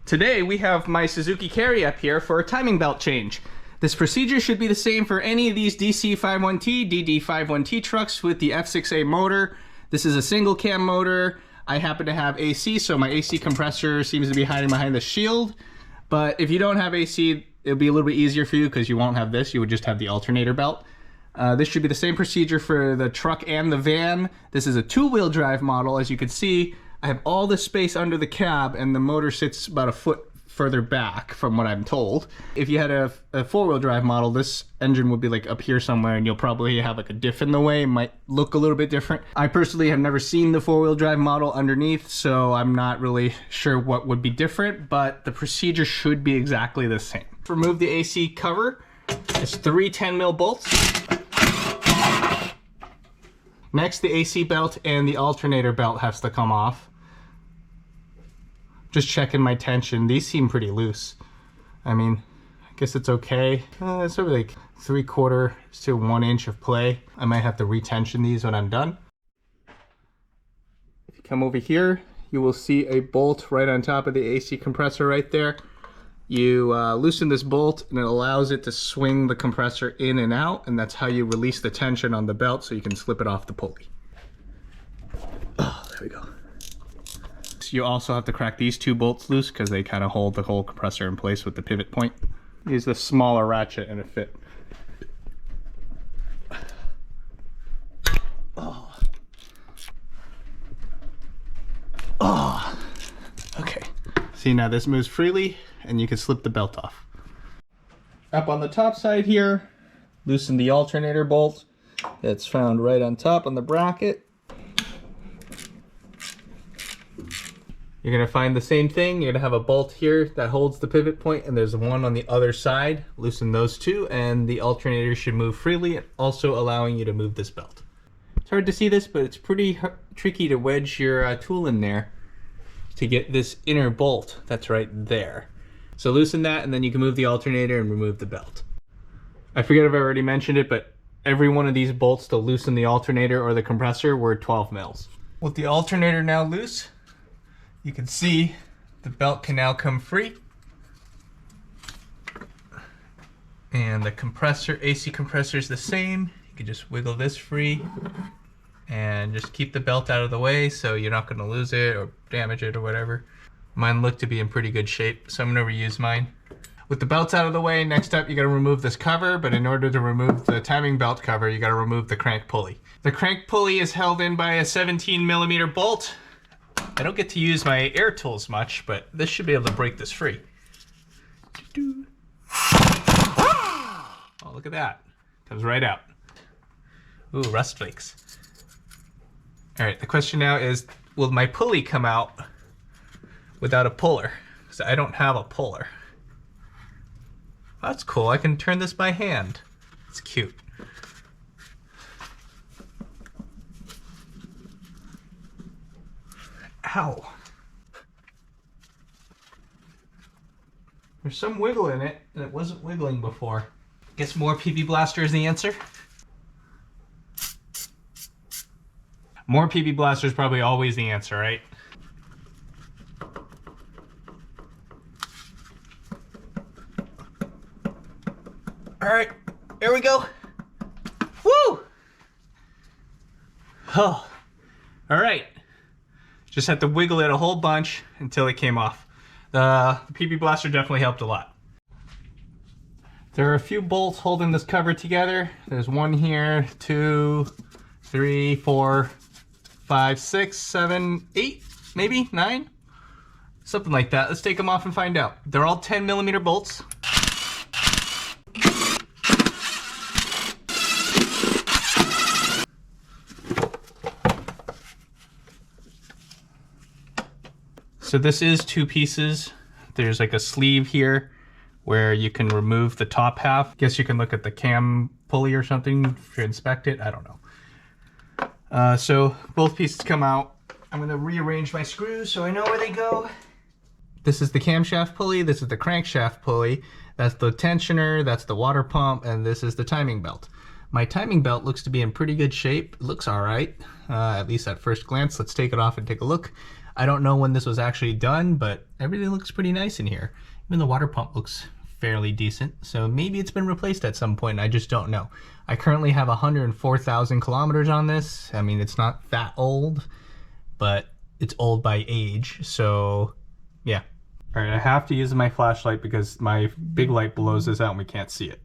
Today we have my Suzuki Carry up here for a timing belt change. This procedure should be the same for any of these DC51T, DD51T trucks with the F6A motor. This is a single cam motor. I happen to have AC, so my AC compressor seems to be hiding behind the shield. But if you don't have AC, it'll be a little bit easier for you because you won't have this. You would just have the alternator belt. This should be the same procedure for the truck and the van. This is a two-wheel drive model. As you can see, I have all this space under the cab and the motor sits about a foot further back from what I'm told. If you had a four-wheel drive model, this engine would be like up here somewhere and you'll probably have like a diff in the way. It might look a little bit different. I personally have never seen the four-wheel drive model underneath, so I'm not really sure what would be different, but the procedure should be exactly the same. Remove the AC cover. It's 3 10mm bolts. Next, the AC belt and the alternator belt has to come off. Just checking my tension. These seem pretty loose. I mean, I guess it's okay. It's sort of like 3/4 to 1 inch of play. I might have to retension these when I'm done. If you come over here, you will see a bolt right on top of the AC compressor right there. You loosen this bolt and it allows it to swing the compressor in and out, and that's how you release the tension on the belt so you can slip it off the pulley. Oh, there we go. You also have to crack these 2 bolts loose because they kind of hold the whole compressor in place with the pivot point. Use the smaller ratchet and it fit. Oh. Oh. Okay. See, now this moves freely and you can slip the belt off. Up on the top side here, loosen the alternator bolt. It's found right on top on the bracket. You're gonna find the same thing. You're gonna have a bolt here that holds the pivot point, and there's one on the other side. Loosen those 2 and the alternator should move freely, also allowing you to move this belt. It's hard to see this, but it's pretty tricky to wedge your tool in there to get this inner bolt that's right there. So loosen that and then you can move the alternator and remove the belt. I forget if I already mentioned it, but every one of these bolts to loosen the alternator or the compressor were 12 mils. With the alternator now loose, you can see the belt can now come free. And the compressor, AC compressor is the same. You can just wiggle this free and just keep the belt out of the way so you're not going to lose it or damage it or whatever. Mine look to be in pretty good shape, so I'm going to reuse mine. With the belts out of the way, next up you got to remove this cover, but in order to remove the timing belt cover, you got to remove the crank pulley. The crank pulley is held in by a 17mm bolt. I don't get to use my air tools much, but this should be able to break this free. Oh, look at that. Comes right out. Ooh, rust flakes. All right, the question now is, will my pulley come out without a puller? Because I don't have a puller. That's cool, I can turn this by hand. It's cute. Ow. There's some wiggle in it, and it wasn't wiggling before. Guess more PB Blaster is the answer? More PB Blaster is probably always the answer, right? Alright, here we go. Woo! Oh, alright. Just had to wiggle it a whole bunch until it came off. The PB Blaster definitely helped a lot. There are a few bolts holding this cover together. There's 1 here, 2, 3, 4, 5, 6, 7, 8, maybe 9? Something like that. Let's take them off and find out. They're all 10mm bolts. So this is 2 pieces. There's like a sleeve here where you can remove the top half. Guess you can look at the cam pulley or something to inspect it. I don't know. So both pieces come out. I'm gonna rearrange my screws so I know where they go. This is the camshaft pulley, this is the crankshaft pulley, that's the tensioner, that's the water pump, and this is the timing belt. My timing belt looks to be in pretty good shape. It looks all right, at least at first glance. Let's take it off and take a look. I don't know when this was actually done, but everything looks pretty nice in here. Even the water pump looks fairly decent, so maybe it's been replaced at some point, I just don't know. I currently have 104,000 kilometers on this. I mean, it's not that old, but it's old by age, so yeah. All right, I have to use my flashlight because my big light blows this out and we can't see it.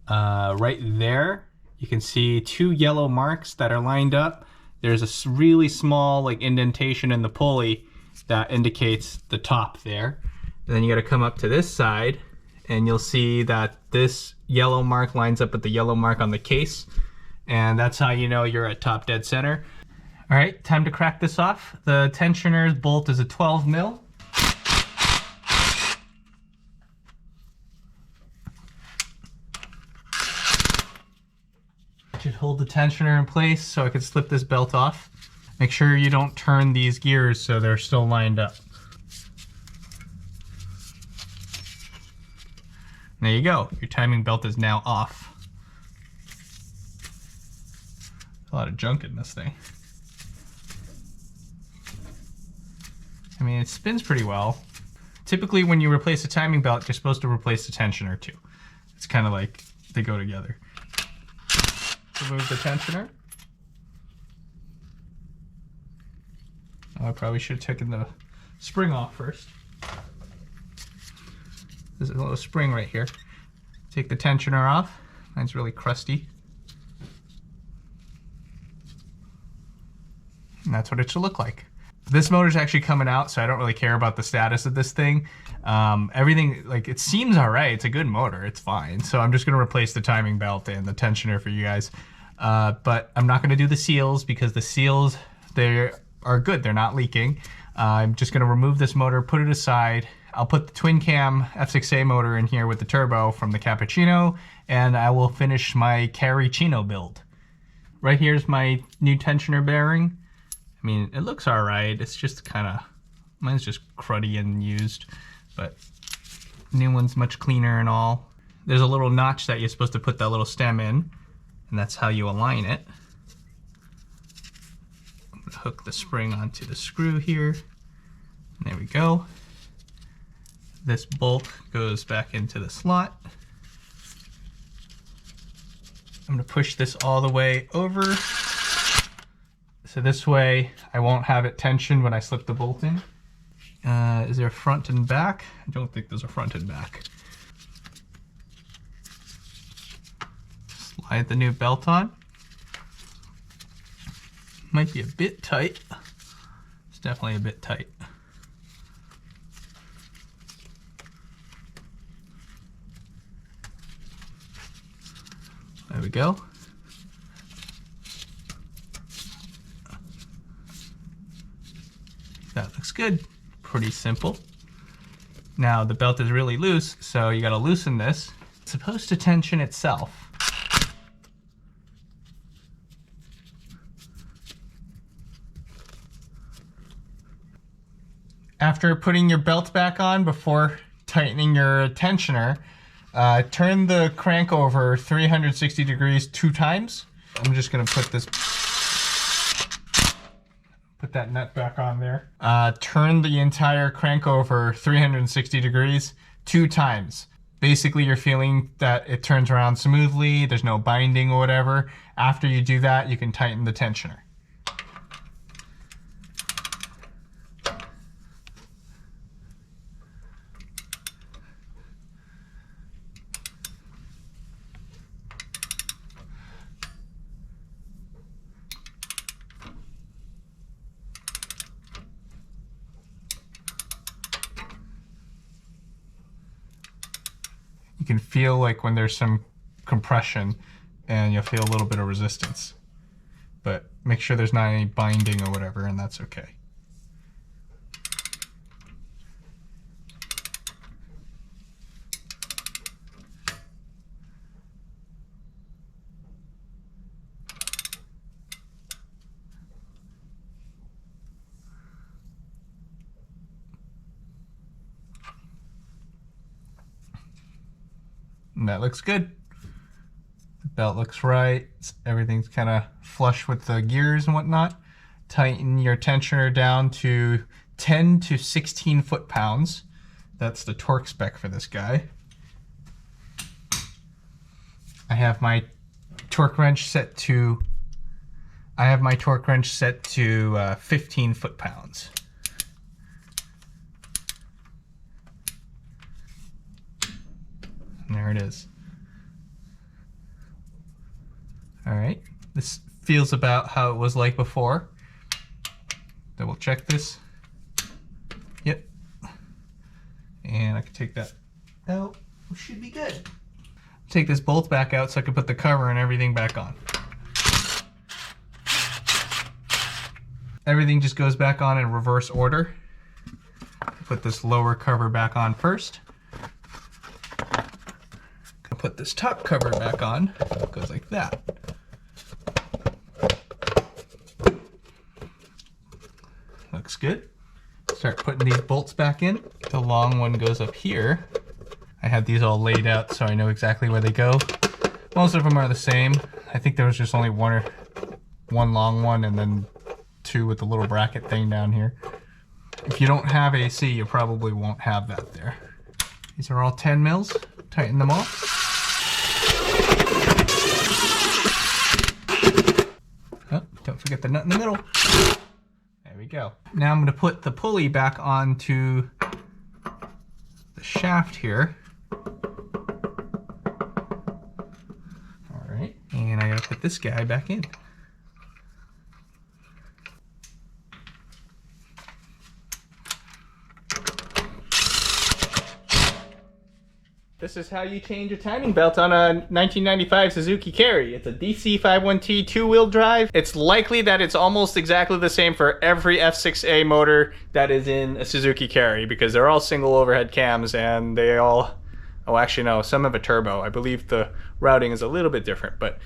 Right there, you can see 2 yellow marks that are lined up. There's a really small like indentation in the pulley that indicates the top there. And then you got to come up to this side and you'll see that this yellow mark lines up with the yellow mark on the case. And that's how you know you're at top dead center. All right, time to crack this off. The tensioner's bolt is a 12 mil. Should hold the tensioner in place so I can slip this belt off. Make sure you don't turn these gears so they're still lined up. There you go. Your timing belt is now off. A lot of junk in this thing. I mean, it spins pretty well. Typically when you replace a timing belt, you're supposed to replace the tensioner too. It's kind of like they go together. Remove the tensioner. Oh, I probably should have taken the spring off first. There's a little spring right here. Take the tensioner off. Mine's really crusty. And that's what it should look like. This motor's actually coming out, so I don't really care about the status of this thing. Everything, like, it seems all right. It's a good motor. It's fine. So I'm just going to replace the timing belt and the tensioner for you guys. But I'm not going to do the seals because the seals, they are good. They're not leaking. I'm just going to remove this motor, put it aside. I'll put the twin cam F6A motor in here with the turbo from the Cappuccino, and I will finish my Carryccino build. Right here's my new tensioner bearing. I mean, it looks all right. It's just kind of, mine's just cruddy and used, but new one's much cleaner and all. There's a little notch that you're supposed to put that little stem in, and that's how you align it. I'm gonna hook the spring onto the screw here. And there we go. This bolt goes back into the slot. I'm gonna push this all the way over. So this way I won't have it tensioned when I slip the bolt in. Is there a front and back? I don't think there's a front and back. Slide the new belt on. Might be a bit tight. It's definitely a bit tight. There we go. That looks good. Pretty simple. Now the belt is really loose, so you gotta loosen this. It's supposed to tension itself. After putting your belt back on before tightening your tensioner, turn the crank over 360 degrees 2 times. I'm just gonna put that nut back on there. Turn the entire crank over 360 degrees 2 times. Basically, you're feeling that it turns around smoothly, there's no binding or whatever. After you do that, you can tighten the tensioner. You can feel like when there's some compression and you'll feel a little bit of resistance, but make sure there's not any binding or whatever, and that's okay. And that looks good. The belt looks right. Everything's kind of flush with the gears and whatnot. tighten your tensioner down to 10 to 16 foot-pounds. That's the torque spec for this guy. I have my torque wrench set to 15 foot-pounds. And there it is. All right, this feels about how it was like before. Double check this. Yep. And I can take that out. We should be good. Take this bolt back out so I can put the cover and everything back on. Everything just goes back on in reverse order. Put this lower cover back on first. Put this top cover back on. It goes like that. Looks good. Start putting these bolts back in. The long one goes up here. I had these all laid out so I know exactly where they go. Most of them are the same. I think there was just only one long one and then two with the little bracket thing down here. If you don't have AC, you probably won't have that there. These are all 10 mils. Tighten them all. Oh, don't forget the nut in the middle. There we go. Now I'm going to put the pulley back onto the shaft here. All right, and I got to put this guy back in. This is how you change a timing belt on a 1995 Suzuki Carry. It's a DC51T two-wheel drive. It's likely that it's almost exactly the same for every F6A motor that is in a Suzuki Carry because they're all single overhead cams and they all, oh actually no, some have a turbo. I believe the routing is a little bit different, but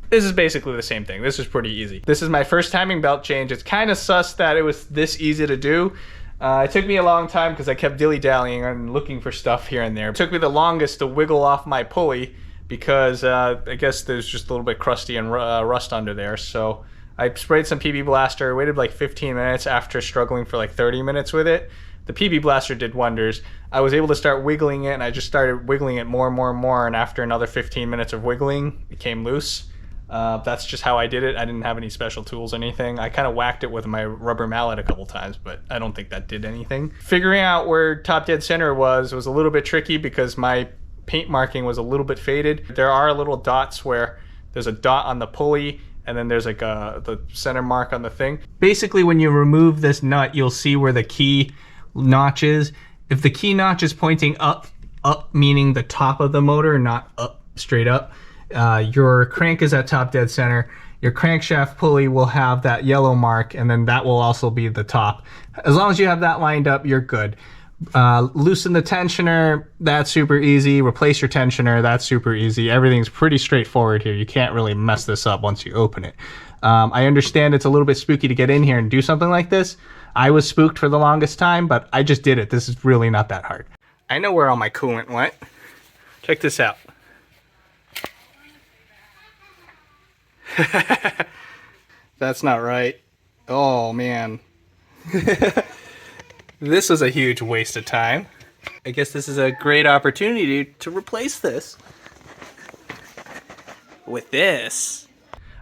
this is basically the same thing. This is pretty easy. This is my first timing belt change. It's kind of sus that it was this easy to do. It took me a long time because I kept dilly-dallying and looking for stuff here and there. It took me the longest to wiggle off my pulley because I guess there's just a little bit crusty and rust under there. So I sprayed some PB Blaster, waited like 15 minutes after struggling for like 30 minutes with it. The PB Blaster did wonders. I was able to start wiggling it and I just started wiggling it more and more and more, and after another 15 minutes of wiggling, it came loose. That's just how I did it. I didn't have any special tools or anything. I kind of whacked it with my rubber mallet a couple times, but I don't think that did anything. Figuring out where top dead center was a little bit tricky because my paint marking was a little bit faded. There are little dots where there's a dot on the pulley and then there's like the center mark on the thing. Basically, when you remove this nut, you'll see where the key notch is. If the key notch is pointing up meaning the top of the motor, not up, straight up, your crank is at top dead center. Your crankshaft pulley will have that yellow mark, and then that will also be the top. As long as you have that lined up, you're good. Loosen the tensioner, that's super easy. Replace your tensioner, that's super easy. Everything's pretty straightforward here. You can't really mess this up once you open it. I understand it's a little bit spooky to get in here and do something like this. I was spooked for the longest time, but I just did it. This is really not that hard. I know where all my coolant went. Check this out. That's not right. Oh man. This was a huge waste of time. I guess this is a great opportunity to replace this with this.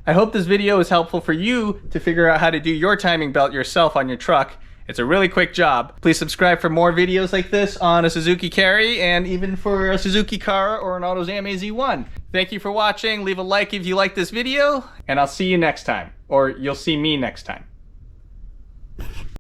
I hope this video is helpful for you to figure out how to do your timing belt yourself on your truck. It's a really quick job. Please subscribe for more videos like this on a Suzuki Carry and even for a Suzuki Cara or an AutoZam AZ1. Thank you for watching. Leave a like if you like this video, and I'll see you next time. Or you'll see me next time.